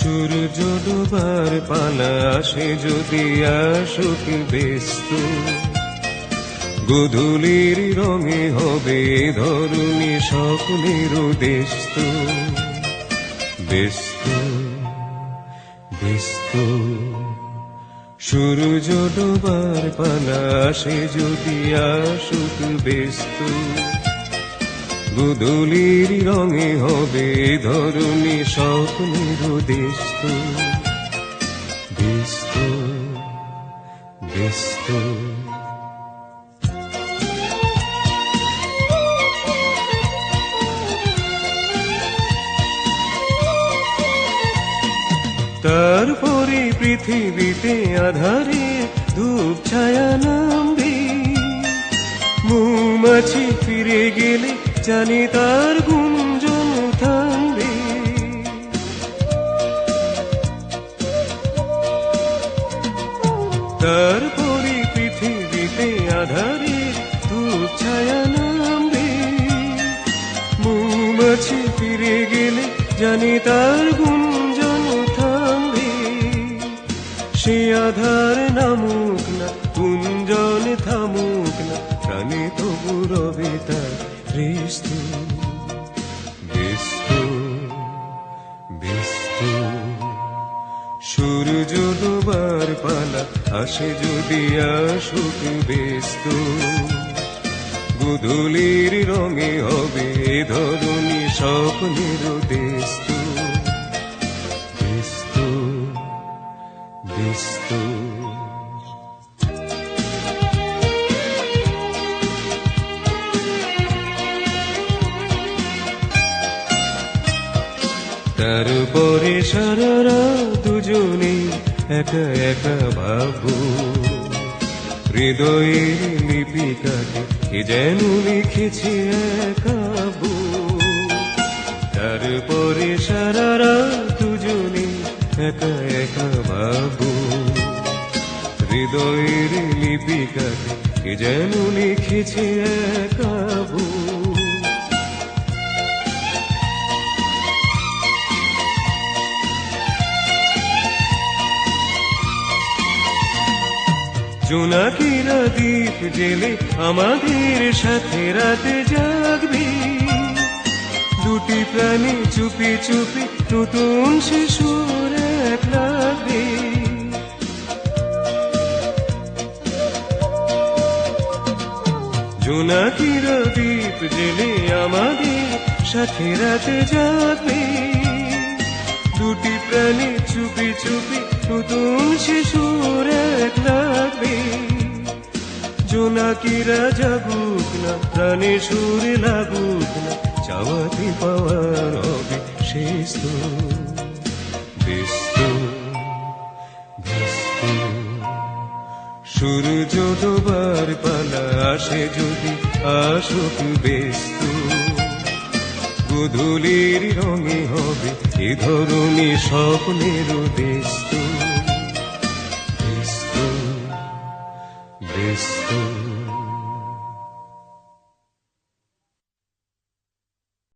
সূর্য ডোবার পালা আসে যদি আসুক ব্যস্ত, গোধূলির রঙে হবে ধরুণী স্বপ্নের দেশত। ব্যস্ত ব্যস্ত সূর্য ডোবার পালা আসে যদি আসুক ব্যস্ত, গোধূলির রঙে হবে ধরুণী স্বপ্নের দেশত। ব্যস্ত ব্যস্ত তারপরে পৃথিবীতে আধারে ধূপ ছায়া নামবে, মৌমাছি ফিরে গেলে জানি তার গুঞ্জন থামবে। তারপরে পৃথিবীতে আধারে ধূপ ছায়া নামবে, মৌমাছি ফিরে গেলে জানি তার গুঞ্জন থামবে। সে আধার নামুক না, গুঞ্জন থামুক না, প্রাণে তবু রবে তার হৃষ্ট। ব্যস্ত ব্যস্ত সূর্য ডোবার পালা আসে যদি আসুক ব্যস্ত, গোধূলির রঙে হবে ধরুণী স্বপ্নের দেশত। ব্যস্ত ব্যস্ত তারপরে সারারা দুজনে একা একা ভাবো, হৃদয়ের লিপিকাতে কে যেন লিখেছে একাবো। তারপরে সারারা দুজনে একা একা ভাবো, হৃদয়ের লিপিকাতে কে যেন লিখেছে একাবো। জোনাকিরা দ্বীপ জেলে আমাদের সাথে রাতে জাগবে, দুটি প্রাণী চুপি চুপি নতুন শিশুর এক লাগবে। জোনাকিরা দ্বীপ জেলে আমাদের সাথে রাতে জাগবে, দুটি প্রাণী চুপি চুপি নতুন শিশুর এক লাগবে। জোনাকিরা জাগুক না, প্রাণে সুর লাগুক না, চাওয়াতে পাওয়ার হবে শেষ তো। ব্যস্ত ব্যস্ত সূর্য ডোবার পালা আসে যদি আসুক ব্যস্ত, গোধূলির রঙে হবে এ ধরুণী স্বপ্নের দেশত। ব্যস্ত ব্যস্ত